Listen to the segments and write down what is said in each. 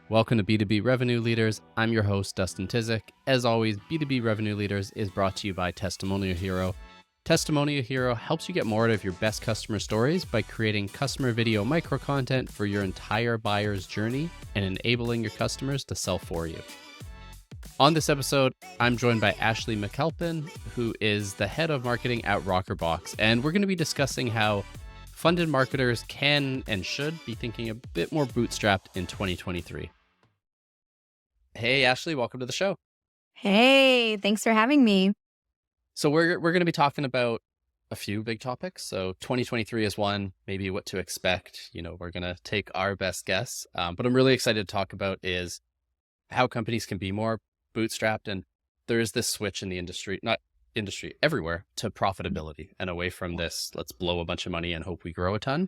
Welcome to B2B Revenue Leaders. I'm your host, Dustin Tizik. As always, B2B Revenue Leaders is brought to you by Testimonial Hero. Testimonial Hero helps you get more out of your best customer stories by creating customer video micro content for your entire buyer's journey and enabling your customers to sell for you. On this episode, I'm joined by Ashley McAlpin, who is the head of marketing at Rockerbox, and we're going to be discussing how funded marketers can and should be thinking a bit more bootstrapped in 2023. Hey, Ashley, welcome to the show. Hey, thanks for having me. So we're going to be talking about a few big topics. So 2023 is one, maybe what to expect. We're going to take our best guess. But I'm really excited to talk about is how companies can be more bootstrapped. And there is this switch in the industry, not industry, everywhere, to profitability and away from this, let's blow a bunch of money and hope we grow a ton.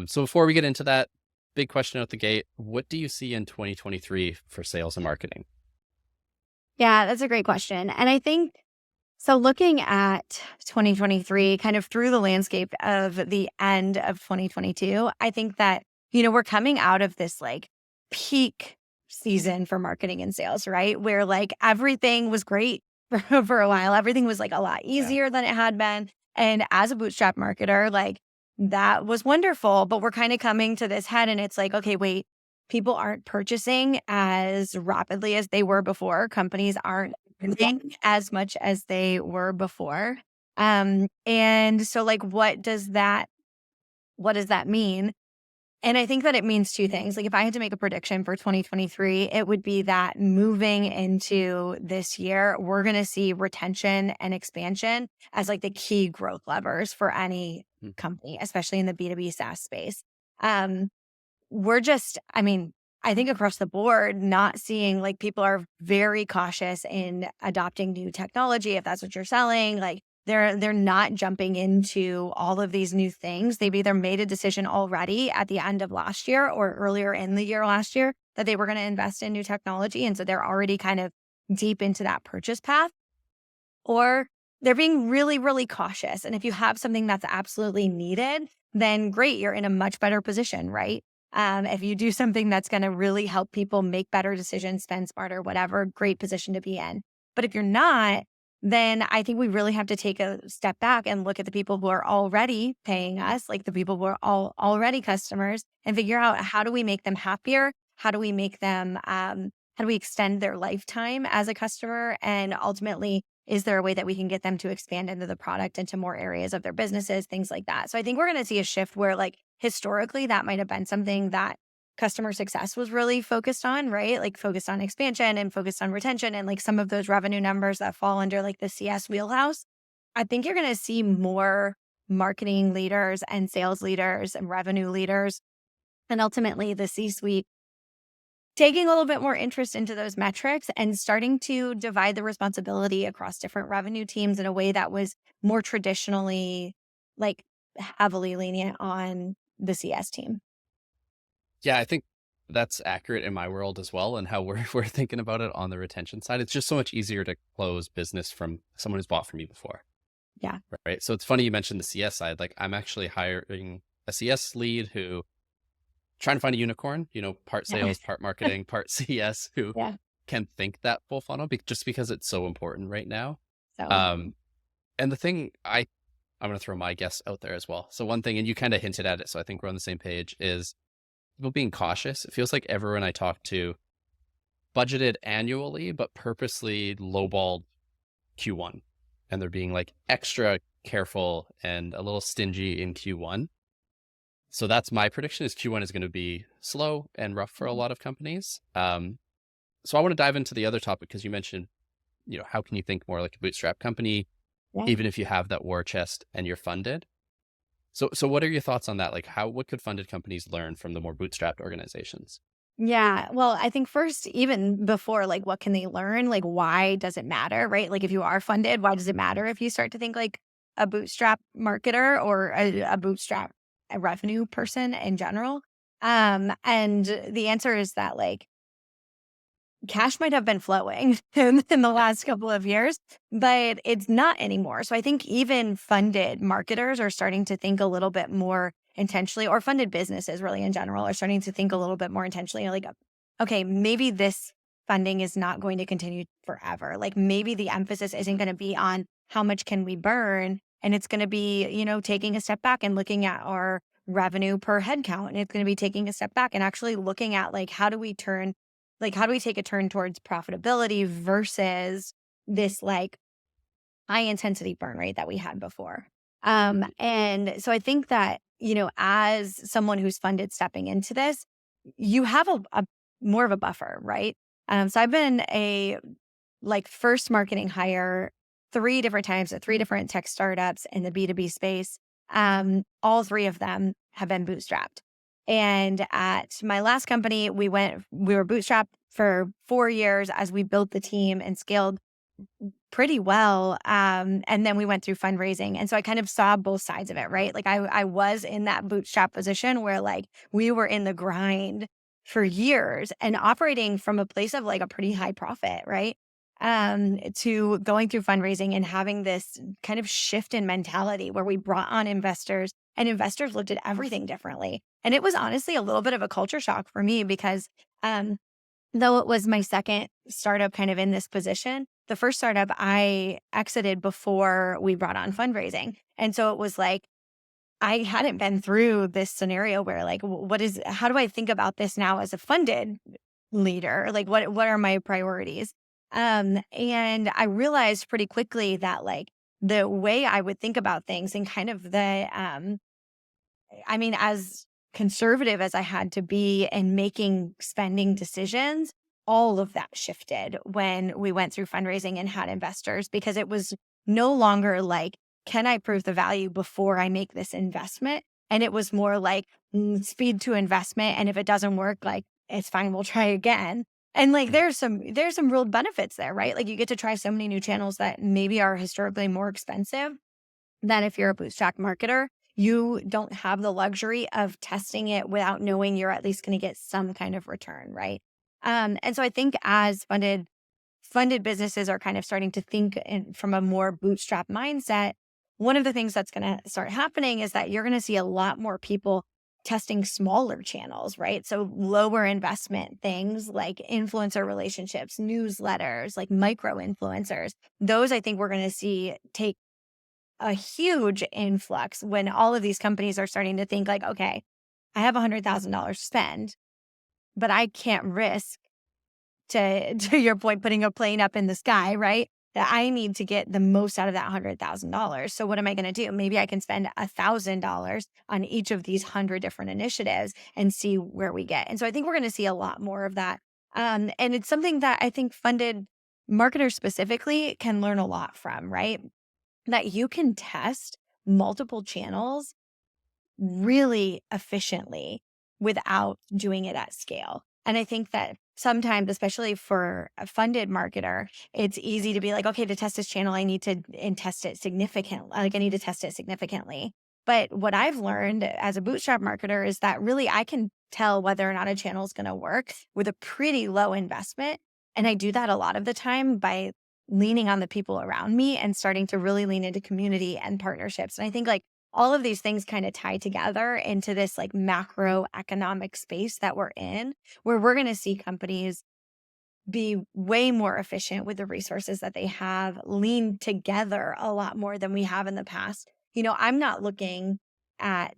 So before we get into that, big question out the gate, what do you see in 2023 for sales and marketing? Yeah, that's a great question. And I think, so looking at 2023, kind of through the landscape of the end of 2022, I think that, we're coming out of this like peak season for marketing and sales, right? Where like everything was great for a while. Everything was like a lot easier than it had been. And as a bootstrap marketer, like that was wonderful, but we're kind of coming to this head and it's like, okay, wait, people aren't purchasing as rapidly as they were before. Companies aren't spending as much as they were before. And so like, what does that mean? And I think that it means two things. Like if I had to make a prediction for 2023, it would be that moving into this year, we're going to see retention and expansion as like the key growth levers for any company, especially in the B2B SaaS space. I think across the board, not seeing like people are very cautious in adopting new technology. If that's what you're selling, like they're not jumping into all of these new things. They've either made a decision already at the end of last year or earlier in the year last year that they were going to invest in new technology. And so they're already kind of deep into that purchase path, or they're being really, really cautious. And if you have something that's absolutely needed, then great, you're in a much better position, right? If you do something that's going to really help people make better decisions, spend smarter, whatever, great position to be in. But if you're not, then I think we really have to take a step back and look at the people who are already paying us, like the people who are already customers, and figure out how do we make them happier? How do we make them, how do we extend their lifetime as a customer? And ultimately, is there a way that we can get them to expand into the product, into more areas of their businesses, things like that? So I think we're going to see a shift where like historically that might have been something that customer success was really focused on, right? Like focused on expansion and focused on retention and like some of those revenue numbers that fall under like the CS wheelhouse. I think you're going to see more marketing leaders and sales leaders and revenue leaders and ultimately the C-suite taking a little bit more interest into those metrics and starting to divide the responsibility across different revenue teams in a way that was more traditionally like heavily lenient on the CS team. Yeah, I think that's accurate in my world as well, and how we're thinking about it on the retention side. It's just so much easier to close business from someone who's bought from you before. Yeah. Right. So it's funny you mentioned the CS side. Like I'm actually hiring a CS lead who trying to find a unicorn, part sales, part marketing, part CS, who can think that full funnel just because it's so important right now. So, and the thing I'm going to throw my guess out there as well. So one thing, and you kind of hinted at it, so I think we're on the same page, is people being cautious. It feels like everyone I talk to budgeted annually, but purposely lowballed Q1. And they're being like extra careful and a little stingy in Q1. So that's my prediction is Q1 is going to be slow and rough for a lot of companies. So I want to dive into the other topic because you mentioned, how can you think more like a bootstrap company, even if you have that war chest and you're funded? So what are your thoughts on that? Like what could funded companies learn from the more bootstrapped organizations? Yeah. Well, I think first, even before, like, what can they learn? Like, why does it matter, right? Like, if you are funded, why does it matter if you start to think like a bootstrap marketer or a bootstrap revenue person in general? And the answer is that like cash might have been flowing in the last couple of years, but it's not anymore. So I think even funded marketers are starting to think a little bit more intentionally, or funded businesses really in general are starting to think a little bit more intentionally, like okay, maybe this funding is not going to continue forever. Like maybe the emphasis isn't going to be on how much can we burn, and it's going to be, taking a step back and looking at our revenue per head count. And it's going to be taking a step back and actually looking at like, how do we take a turn towards profitability versus this like high intensity burn rate that we had before. And so I think that, as someone who's funded stepping into this, you have a more of a buffer, right? So I've been a like first marketing hire 3 different times at 3 different tech startups in the B2B space. All 3 of them have been bootstrapped. And at my last company, we were bootstrapped for 4 years as we built the team and scaled pretty well. And then we went through fundraising. And so I kind of saw both sides of it, right? Like I was in that bootstrap position where like we were in the grind for years and operating from a place of like a pretty high profit, right? To going through fundraising and having this kind of shift in mentality where we brought on investors and investors looked at everything differently. And it was honestly a little bit of a culture shock for me because, though it was my second startup kind of in this position, the first startup I exited before we brought on fundraising. And so it was like, I hadn't been through this scenario where like, how do I think about this now as a funded leader? Like, what are my priorities? And I realized pretty quickly that like the way I would think about things and kind of as conservative as I had to be in making spending decisions, all of that shifted when we went through fundraising and had investors because it was no longer like, can I prove the value before I make this investment? And it was more like speed to investment. And if it doesn't work, like it's fine, we'll try again. And like there's some real benefits there, right? Like you get to try so many new channels that maybe are historically more expensive than if you're a bootstrap marketer. You don't have the luxury of testing it without knowing you're at least going to get some kind of return, right? And so I think as funded businesses are kind of starting to think from a more bootstrap mindset, one of the things that's going to start happening is that you're going to see a lot more people testing smaller channels, right? So lower investment things like influencer relationships, newsletters, like micro influencers. Those I think we're going to see take a huge influx when all of these companies are starting to think like, okay, I have $100,000 to spend, but I can't risk to your point, putting a plane up in the sky, right? That I need to get the most out of that $100,000. So what am I going to do? Maybe I can spend $1,000 on each of these 100 different initiatives and see where we get. And so I think we're going to see a lot more of that. And it's something that I think funded marketers specifically can learn a lot from, right? That you can test multiple channels really efficiently without doing it at scale. And I think that sometimes, especially for a funded marketer, it's easy to be like, okay, to test this channel, I need to test it significantly. Like I need to test it significantly. But what I've learned as a bootstrap marketer is that really I can tell whether or not a channel is going to work with a pretty low investment. And I do that a lot of the time by leaning on the people around me and starting to really lean into community and partnerships. And I think like all of these things kind of tie together into this like macroeconomic space that we're in, where we're going to see companies be way more efficient with the resources that they have, lean together a lot more than we have in the past. I'm not looking at,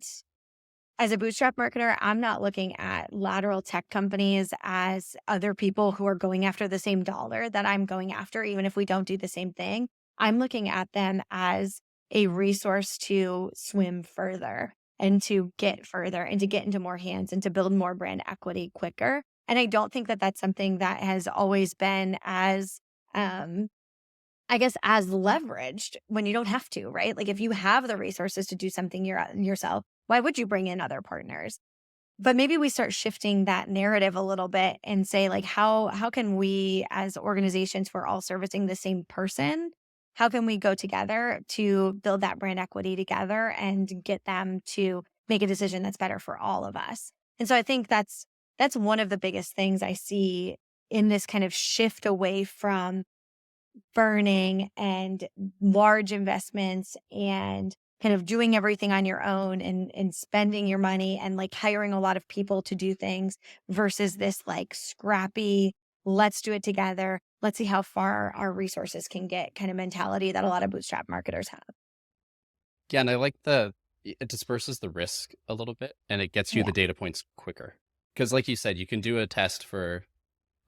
as a bootstrap marketer, I'm not looking at lateral tech companies as other people who are going after the same dollar that I'm going after, even if we don't do the same thing. I'm looking at them as a resource to swim further and to get further and to get into more hands and to build more brand equity quicker. And I don't think that that's something that has always been as, as leveraged when you don't have to, right? Like if you have the resources to do something yourself, why would you bring in other partners? But maybe we start shifting that narrative a little bit and say like, how can we as organizations, we're all servicing the same person, how can we go together to build that brand equity together and get them to make a decision that's better for all of us? And so I think that's one of the biggest things I see in this kind of shift away from burning and large investments and kind of doing everything on your own and spending your money and like hiring a lot of people to do things versus this like scrappy, let's do it together. Let's see how far our resources can get kind of mentality that a lot of bootstrap marketers have. Yeah, and I like it disperses the risk a little bit and it gets you Yeah. the data points quicker. Because like you said, you can do a test for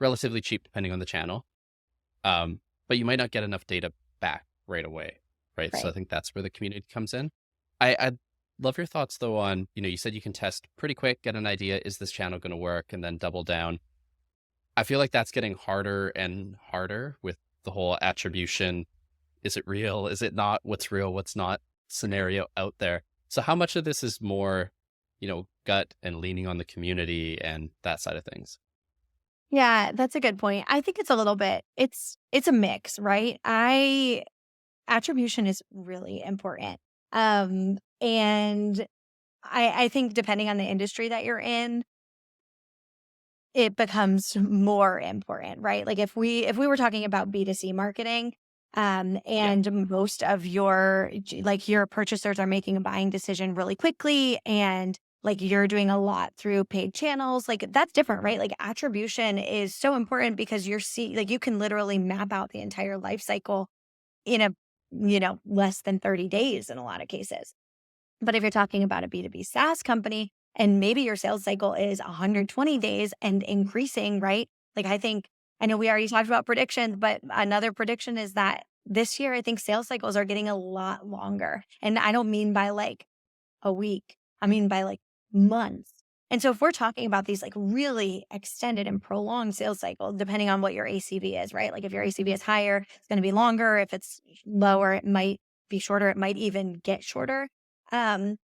relatively cheap depending on the channel. But you might not get enough data back right away, right? So I Right. think that's where the community comes in. I'd love your thoughts though on, you said you can test pretty quick, get an idea, is this channel going to work, and then double down. I feel like that's getting harder and harder with the whole attribution. Is it real? Is it not? What's real? What's not scenario out there? So how much of this is more, gut and leaning on the community and that side of things? Yeah, that's a good point. I think it's a little bit it's a mix, right? I Attribution is really important. And I think depending on the industry that you're in, it becomes more important, right? Like if we were talking about B2C marketing, Yeah. and most of your purchasers are making a buying decision really quickly and like you're doing a lot through paid channels, like that's different, right? Like attribution is so important because you can literally map out the entire life cycle in less than 30 days in a lot of cases. But if you're talking about a B2B SaaS company and maybe your sales cycle is 120 days and increasing, right? Like I know we already talked about predictions, but another prediction is that this year, I think sales cycles are getting a lot longer. And I don't mean by like a week, I mean by like months. And so if we're talking about these like really extended and prolonged sales cycles, depending on what your ACV is, right? Like if your ACV is higher, it's going to be longer. If it's lower, it might be shorter. It might even get shorter. Um,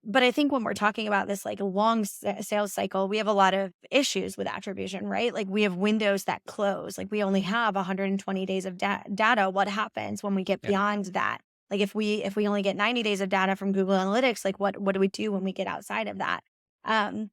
but I think when we're talking about this like long sales cycle, we have a lot of issues with attribution, right? Like we have windows that close. Like we only have 120 days of data. What happens when we get Yeah. beyond that? Like if we only get 90 days of data from Google Analytics, like what do we do when we get outside of that? Um,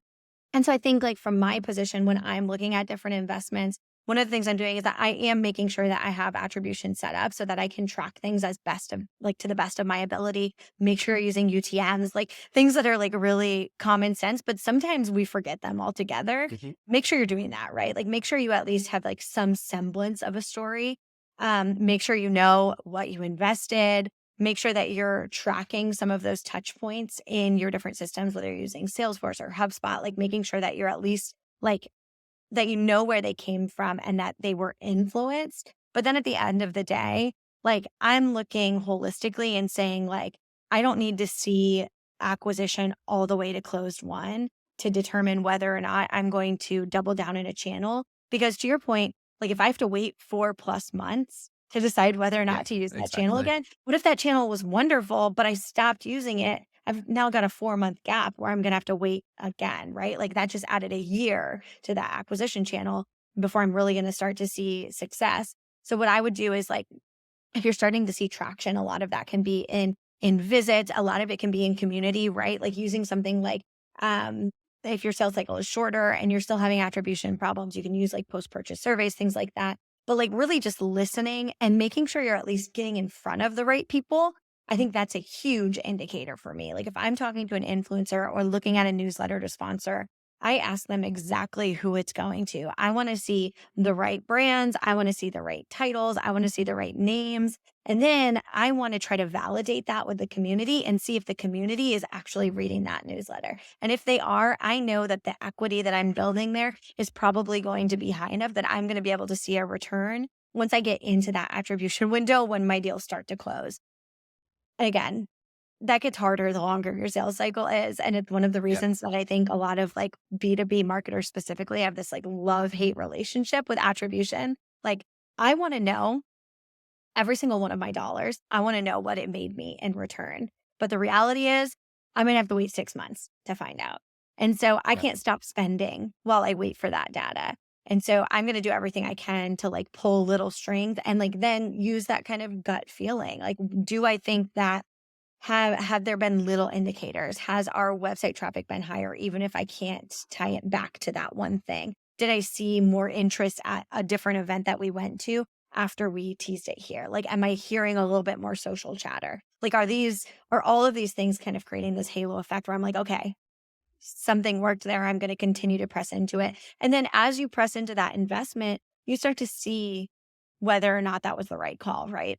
and so I think like from my position, when I'm looking at different investments, one of the things I'm doing is that I am making sure that I have attribution set up so that I can track things as best of like to the best of my ability, make sure you're using UTMs, like things that are like really common sense, but sometimes we forget them altogether. Hmm. Make sure you're doing that, right? Like make sure you at least have like some semblance of a story. Make sure you know what you invested, make sure that you're tracking some of those touch points in your different systems, whether you're using Salesforce or HubSpot, like making sure that you're at least like that you know where they came from and that they were influenced. But then at the end of the day, like I'm looking holistically and saying, like, I don't need to see acquisition all the way to closed one to determine whether or not I'm going to double down in a channel. Because to your point, like if I have to wait 4+ months to decide whether or Yeah, not to use that channel exactly. again, what if that channel was wonderful, but I stopped using it? I've now got a 4-month gap where I'm going to have to wait again, right? Like that just added a year to that acquisition channel before I'm really going to start to see success. So what I would do is like if you're starting to see traction, a lot of that can be in visits, a lot of it can be in community, right? Like using something like um if your sales cycle is shorter and you're still having attribution problems, you can use like post-purchase surveys, things like that. But like really just listening and making sure you're at least getting in front of the right people. I think that's a huge indicator for me. Like if I'm talking to an influencer or looking at a newsletter to sponsor, I ask them exactly who it's going to. I want to see the right brands. I want to see the right titles. I want to see the right names. And then I want to try to validate that with the community and see if the community is actually reading that newsletter. And if they are, I know that the equity that I'm building there is probably going to be high enough that I'm going to be able to see a return once I get into that attribution window when my deals start to close. And again, that gets harder the longer your sales cycle is. And it's one of the Yeah. reasons that I think a lot of like B2B marketers specifically have this like love-hate relationship with attribution. Like, I want to know every single one of my dollars. I want to know what it made me in return. But the reality is, I'm going to have to wait 6 months to find out. And so I Yeah. can't stop spending while I wait for that data. And so I'm going to do everything I can to like pull little strings and like then use that kind of gut feeling. Like, do I think that have there been little indicators? Has our website traffic been higher, even if I can't tie it back to that one thing? Did I see more interest at a different event that we went to? after we teased it here? Like, am I hearing a little bit more social chatter? Like, are all of these things kind of creating this halo effect where I'm like, okay, something worked there. I'm going to continue to press into it. And then as you press into that investment, you start to see whether or not that was the right call, right?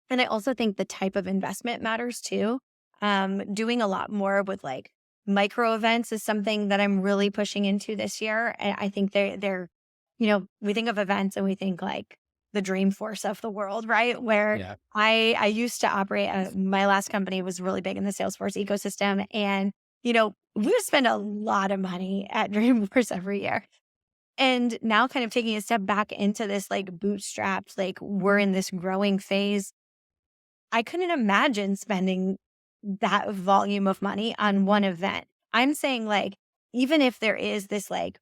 And I also think the type of investment matters too. Doing a lot more with like micro events is something that I'm really pushing into this year. And I think we think of events and we think like the Dreamforce of the world, right? Where Yeah. I used to operate, my last company was really big in the Salesforce ecosystem. And, we would spend a lot of money at Dreamforce every year. And now kind of taking a step back into this like bootstrapped, like we're in this growing phase. I couldn't imagine spending that volume of money on one event. I'm saying like, even if there is this like,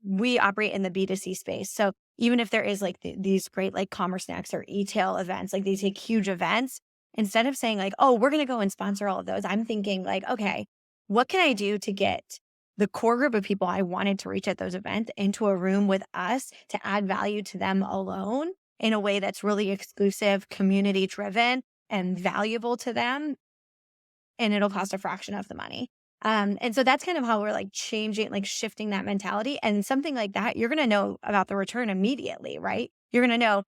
we operate in the B2C space. So even if there is like these great like Commerce Next or e-tail events, like these like huge events, instead of saying like, oh, we're going to go and sponsor all of those, I'm thinking like, okay, what can I do to get the core group of people I wanted to reach at those events into a room with us to add value to them alone in a way that's really exclusive, community driven, and valuable to them, and it'll cost a fraction of the money. And so that's kind of how we're like changing, like shifting that mentality. And something like that, you're going to know about the return immediately, right? You're going to know,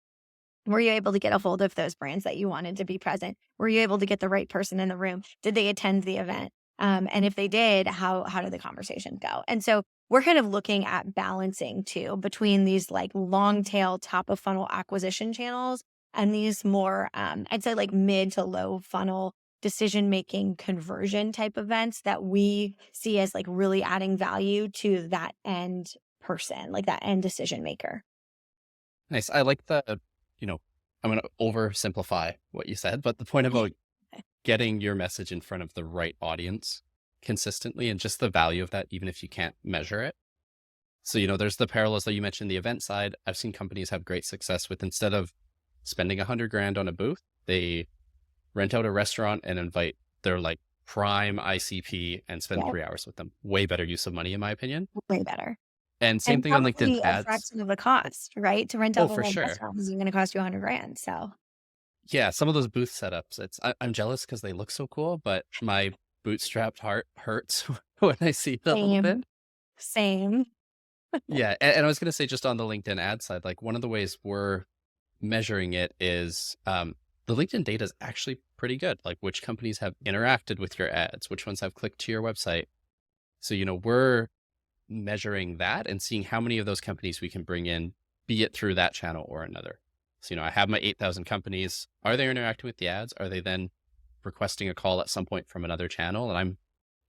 were you able to get a hold of those brands that you wanted to be present? Were you able to get the right person in the room? Did they attend the event? And if they did, how did the conversation go? And so we're kind of looking at balancing too between these like long tail top of funnel acquisition channels and these more, I'd say like mid to low funnel decision-making conversion type events that we see as like really adding value to that end person, like that end decision maker. Nice. I like the, you know, I'm going to oversimplify what you said, but the point about getting your message in front of the right audience consistently and just the value of that, even if you can't measure it. So, there's the parallels that you mentioned, the event side. I've seen companies have great success with, instead of spending 100 grand on a booth, they rent out a restaurant and invite their like prime ICP and spend Yeah, 3 hours with them. Way better use of money, in my opinion. way better. And same And thing on LinkedIn probably a ads. fraction of the cost, right? To rent Oh, out a for whole sure. restaurant is going to cost you 100 grand. So Yeah, some of those booth setups, I'm jealous because they look so cool, but my bootstrapped heart hurts when I see it a little bit. same, same. Yeah, and I was going to say, just on the LinkedIn ad side, like one of the ways we're measuring it is the LinkedIn data is actually pretty good. Like which companies have interacted with your ads, which ones have clicked to your website. So, we're measuring that and seeing how many of those companies we can bring in, be it through that channel or another. So, I have my 8,000 companies. Are they interacting with the ads? Are they then requesting a call at some point from another channel? And I'm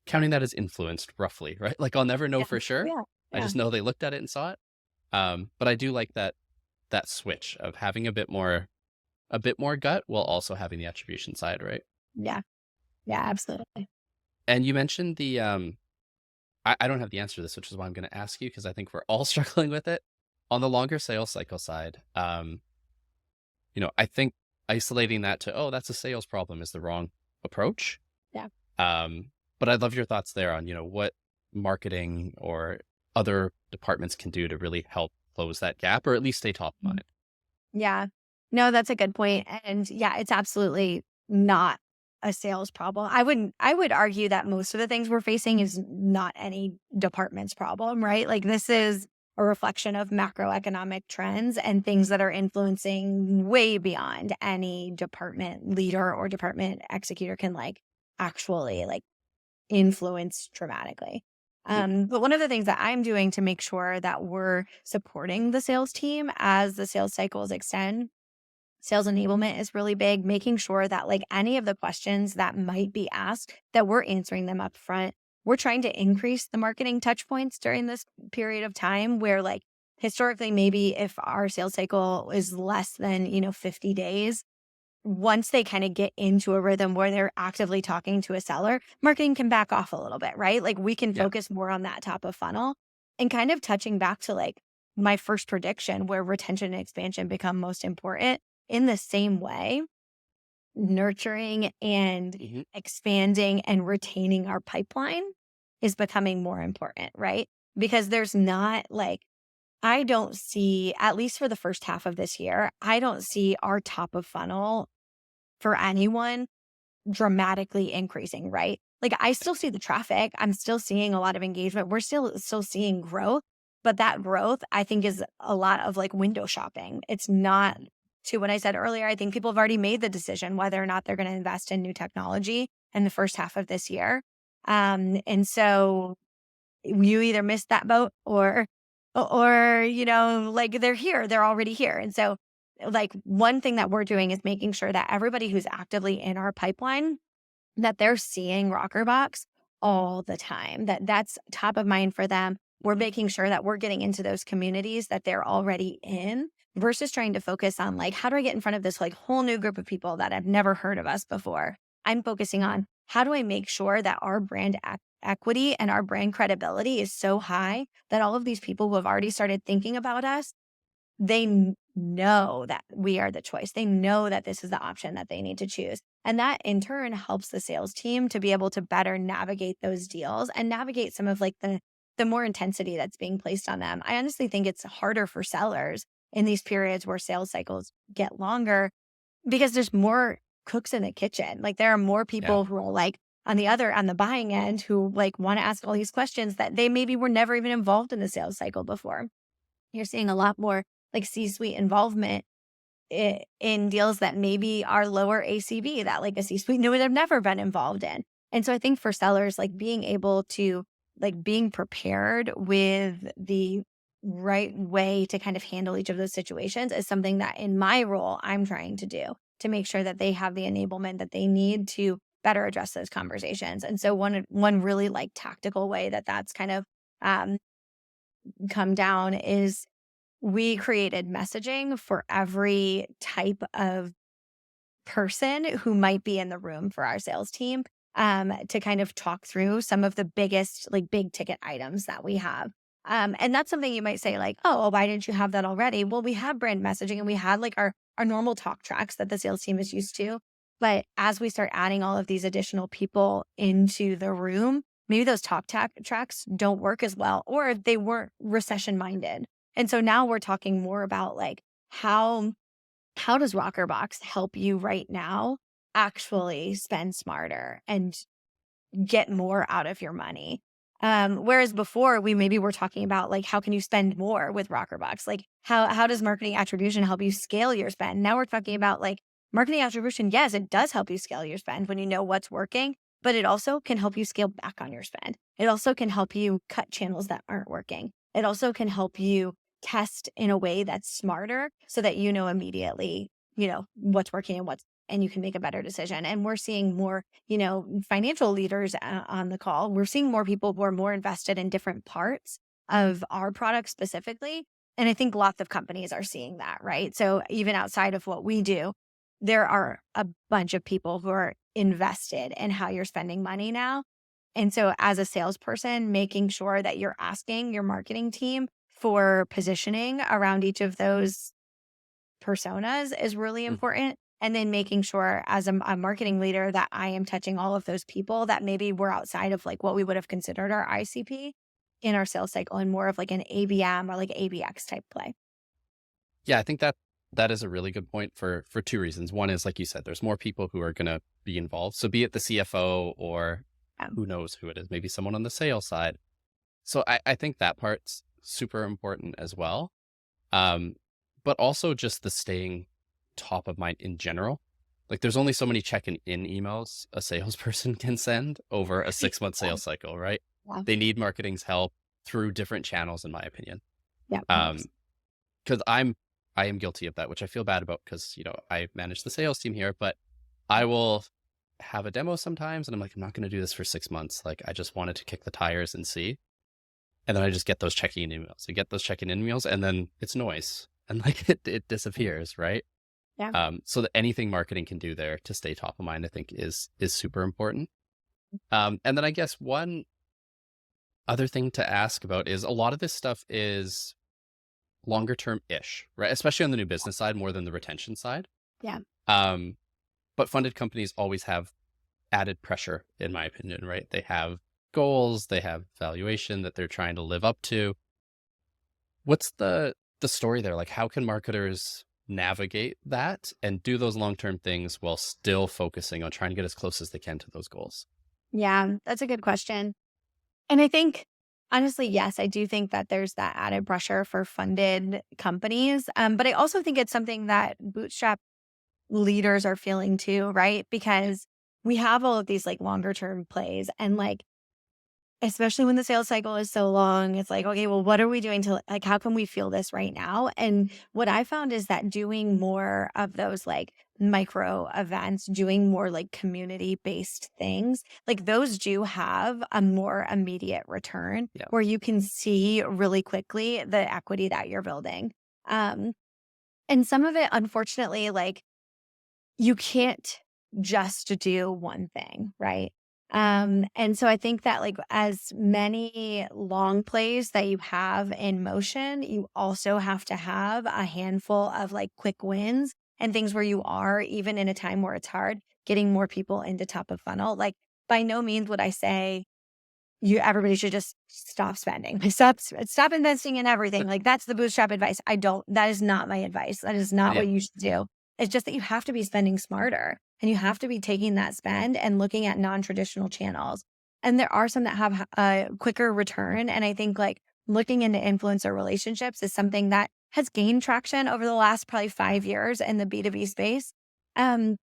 counting that as influenced roughly, right? Like I'll never know Yeah. for sure. Yeah. I Yeah. just know they looked at it and saw it. But I do like that switch of having a bit more gut while also having the attribution side, right? Yeah. Yeah. Absolutely. And you mentioned the I don't have the answer to this, which is why I'm going to ask you, because I think we're all struggling with it. On the longer sales cycle side, I think isolating that to, oh, that's a sales problem, is the wrong approach. Yeah. But I'd love your thoughts there on, what marketing or other departments can do to really help close that gap, or at least stay top of Mhm. mind. Yeah. No, that's a good point. And yeah, it's absolutely not a sales problem. I would argue that most of the things we're facing is not any department's problem, right? Like this is a reflection of macroeconomic trends and things that are influencing way beyond any department leader or department executor can like actually like influence dramatically. But one of the things that I'm doing to make sure that we're supporting the sales team as the sales cycles extend, sales enablement is really big, making sure that like any of the questions that might be asked, that we're answering them up front. We're trying to increase the marketing touch points during this period of time where like historically, maybe if our sales cycle is less than, 50 days, once they kind of get into a rhythm where they're actively talking to a seller, marketing can back off a little bit, right? Like we can Yeah. focus more on that top of funnel and kind of touching back to like my first prediction where retention and expansion become most important in the same way. Nurturing and Hmm. expanding and retaining our pipeline is becoming more important, right? Because there's not like I don't see, at least for the first half of this year, I don't see our top of funnel for anyone dramatically increasing, right? Like I still see the traffic. I'm still seeing a lot of engagement. We're still seeing growth, but that growth I think is a lot of like window shopping. It's not, to what I said earlier, I think people have already made the decision whether or not they're going to invest in new technology in the first half of this year. And so you either missed that boat or like they're here, they're already here. And so like one thing that we're doing is making sure that everybody who's actively in our pipeline, that they're seeing Rockerbox all the time, that's top of mind for them. We're making sure that we're getting into those communities that they're already in versus trying to focus on like, how do I get in front of this like whole new group of people that have never heard of us before? I'm focusing on how do I make sure that our brand equity and our brand credibility is so high that all of these people who have already started thinking about us, they know that we are the choice. They know that this is the option that they need to choose. And that in turn helps the sales team to be able to better navigate those deals and navigate some of like the more intensity that's being placed on them. I honestly think it's harder for sellers in these periods where sales cycles get longer because there's more cooks in the kitchen. Like there are more Yeah. people who are like on the buying end who like want to ask all these questions that they maybe were never even involved in the sales cycle before. You're seeing a lot more like C-suite involvement in deals that maybe are lower ACV that like a C-suite would have never been involved in. And so I think for sellers, like being able to like being prepared with the right way to kind of handle each of those situations is something that in my role, I'm trying to do to make sure that they have the enablement that they need to better address those conversations. And so one really like tactical way that that's kind of um, come down is we created messaging for every type of person who might be in the room for our sales team to kind of talk through some of the biggest, like big ticket items that we have. And that's something you might say, like, oh, well, why didn't you have that already? Well, we have brand messaging and we had like our normal talk tracks that the sales team is used to. But as we start adding all of these additional people into the room, maybe those tracks don't work as well, or they weren't recession minded. And so now we're talking more about like how does Rockerbox help you right now actually spend smarter and get more out of your money? Whereas before we maybe were talking about like how can you spend more with Rockerbox? Like how does marketing attribution help you scale your spend? Now we're talking about like marketing attribution. Yes, it does help you scale your spend when you know what's working, but it also can help you scale back on your spend. It also can help you cut channels that aren't working. It also can help you test in a way that's smarter so that you know immediately, what's working and you can make a better decision. And we're seeing more, financial leaders on the call. We're seeing more people who are more invested in different parts of our product specifically. And I think lots of companies are seeing that, right? So even outside of what we do, there are a bunch of people who are invested in how you're spending money now. And so as a salesperson, making sure that you're asking your marketing team for positioning around each of those personas is really Mhm. important. And then making sure as a marketing leader that I am touching all of those people that maybe were outside of like what we would have considered our ICP in our sales cycle and more of like an ABM or like ABX type play. Yeah, I think that is a really good point for two reasons. One is, like you said, there's more people who are going to be involved. So be it the CFO or Um, who knows who it is, maybe someone on the sales side. So I think that part's super important as well. Um, but also just the staying top of mind in general. Like there's only so many check-in emails a salesperson can send over a 6-month yeah, sales cycle, right? yeah, They need marketing's help through different channels, in my opinion. yeah, Um, because I am guilty of that, which I feel bad about because, I manage the sales team here, but I will have a demo sometimes and I'm like, I'm not going to do this for 6 months. Like I just wanted to kick the tires and see. And then I just get those checking in emails. I get those checking in emails and then it's noise and like it disappears, right? yeah. So that anything marketing can do there to stay top of mind, I think is super important. And then I guess one other thing to ask about is a lot of this stuff is longer term ish, right? Especially on the new business side, more than the retention side. Yeah. Um, but funded companies always have added pressure, in my opinion, right? They have goals, they have valuation that they're trying to live up to. What's the story there? Like, how can marketers navigate that and do those long-term things while still focusing on trying to get as close as they can to those goals? Yeah, that's a good question. And I think, honestly, yes, I do think that there's that added pressure for funded companies. But I also think it's something that bootstrap leaders are feeling too, right? Because we have all of these like longer term plays and like, especially when the sales cycle is so long, it's like, okay, well, what are we doing to like, how can we feel this right now? And what I found is that doing more of those like micro events, doing more like community based things, like those do have a more immediate return Yeah. where you can see really quickly the equity that you're building. Um, and some of it, unfortunately, like you can't just do one thing, right? And so I think that like as many long plays that you have in motion, you also have to have a handful of like quick wins and things where you are, even in a time where it's hard, getting more people into top of funnel. Like by no means would I say everybody should just stop spending. Stop investing in everything. Like that's the bootstrap advice. That is not my advice. That is not Yeah. what you should do. It's just that you have to be spending smarter and you have to be taking that spend and looking at non-traditional channels. And there are some that have a quicker return. And I think like looking into influencer relationships is something that has gained traction over the last probably 5 years in the B2B space. Um,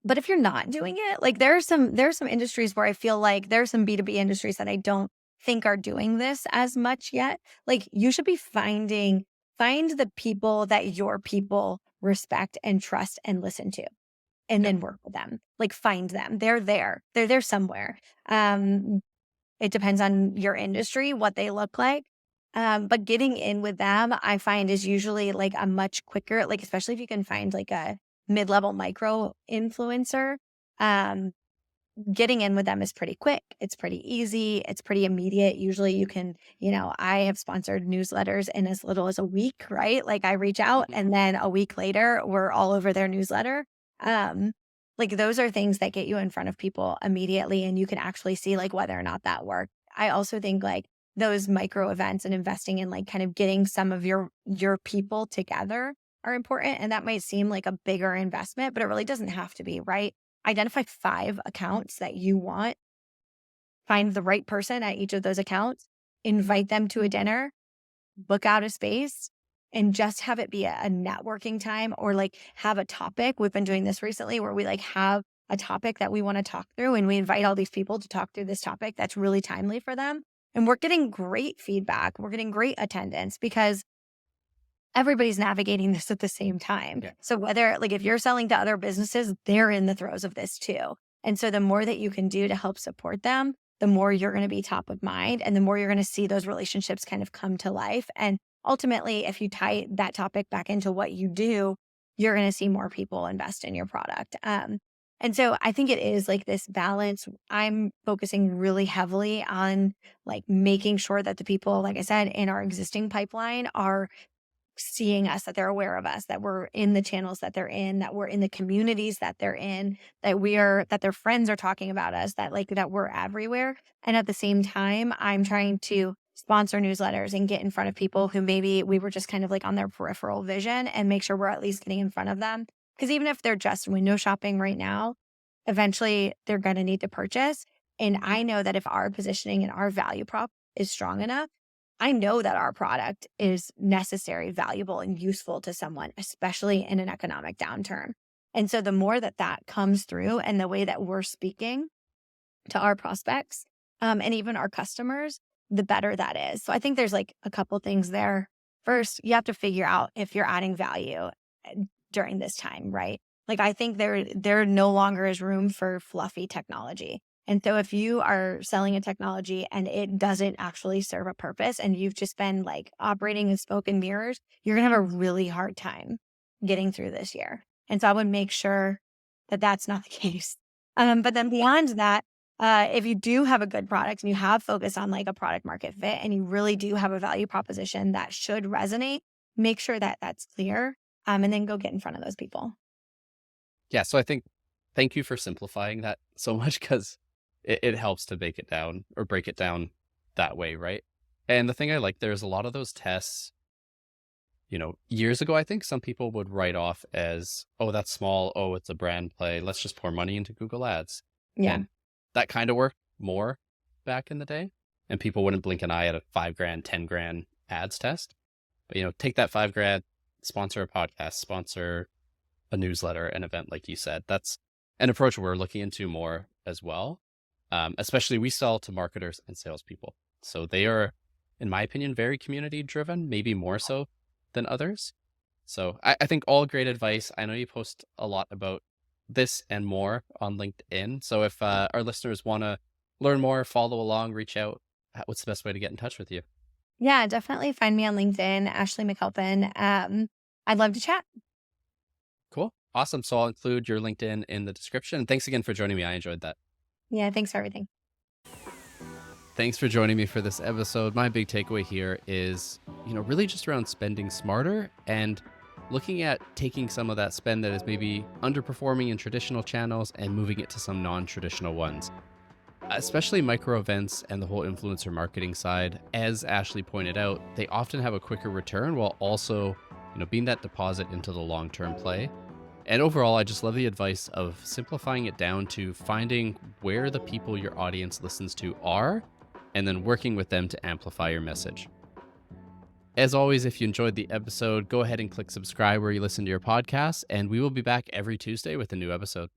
but if you're not doing it, like there are some industries where I feel like there are some B2B industries that I don't think are doing this as much yet. Like you should be find the people that your people respect and trust and listen to and Yeah. then work with them. Like find them. They're there. They're there somewhere. It depends on your industry, what they look like. But getting in with them, I find is usually like a much quicker, like, especially if you can find like a mid-level micro influencer, um, getting in with them is pretty quick. It's pretty easy. It's pretty immediate. Usually you can, I have sponsored newsletters in as little as a week, right? Like I reach out Mhm. and then a week later we're all over their newsletter. Um, like those are things that get you in front of people immediately and you can actually see like whether or not that worked. I also think like those micro events and investing in like kind of getting some of your people together are important. And that might seem like a bigger investment, but it really doesn't have to be, right? Identify 5 accounts that you want, find the right person at each of those accounts, invite them to a dinner, book out a space, and just have it be a networking time or like have a topic. We've been doing this recently where we like have a topic that we want to talk through and we invite all these people to talk through this topic that's really timely for them. And we're getting great feedback. We're getting great attendance because everybody's navigating this at the same time. Yeah. So whether like if you're selling to other businesses, they're in the throes of this too. And so the more that you can do to help support them, the more you're going to be top of mind and the more you're going to see those relationships kind of come to life. And ultimately, if you tie that topic back into what you do, you're going to see more people invest in your product. And so I think it is like this balance. I'm focusing really heavily on like making sure that the people, like I said, in our existing pipeline are seeing us, that they're aware of us, that we're in the channels that they're in, that we're in the communities that they're in, that their friends are talking about us, that like that we're everywhere. And at the same time, I'm trying to sponsor newsletters and get in front of people who maybe we were just kind of like on their peripheral vision and make sure we're at least getting in front of them. Because even if they're just window shopping right now, eventually they're going to need to purchase. And I know that if our positioning and our value prop is strong enough, I know that our product is necessary, valuable, and useful to someone, especially in an economic downturn. And so the more that that comes through and the way that we're speaking to our prospects and even our customers, the better that is. So I think there's like a couple things there. First, you have to figure out if you're adding value during this time, right? Like I think there no longer is room for fluffy technology. And so if you are selling a technology and it doesn't actually serve a purpose and you've just been like operating in smoke and mirrors, you're going to have a really hard time getting through this year. And so I would make sure that that's not the case. But then beyond that, if you do have a good product and you have focus on like a product market fit and you really do have a value proposition that should resonate, make sure that that's clear and then go get in front of those people. Yeah. So I think thank you for simplifying that so much because it helps to break it down that way, right? And the thing I like, there's a lot of those tests, years ago, I think some people would write off as, oh, that's small. Oh, it's a brand play. Let's just pour money into Google Ads. Yeah. And that kind of worked more back in the day. And people wouldn't blink an eye at a 5 grand, 10 grand ads test. But, take that 5 grand, sponsor a podcast, sponsor a newsletter, an event, like you said. That's an approach we're looking into more as well. Especially we sell to marketers and salespeople. So they are, in my opinion, very community driven, maybe more so than others. So I think all great advice. I know you post a lot about this and more on LinkedIn. So if our listeners want to learn more, follow along, reach out, what's the best way to get in touch with you? Yeah, definitely find me on LinkedIn, Ashley McAlpin. I'd love to chat. Cool. Awesome. So I'll include your LinkedIn in the description. Thanks again for joining me. I enjoyed that. Yeah, thanks for everything. Thanks for joining me for this episode. My big takeaway here is, really just around spending smarter and looking at taking some of that spend that is maybe underperforming in traditional channels and moving it to some non-traditional ones. Especially micro events and the whole influencer marketing side, as Ashley pointed out, they often have a quicker return while also, being that deposit into the long-term play. And overall, I just love the advice of simplifying it down to finding where the people your audience listens to are, and then working with them to amplify your message. As always, if you enjoyed the episode, go ahead and click subscribe where you listen to your podcasts, and we will be back every Tuesday with a new episode.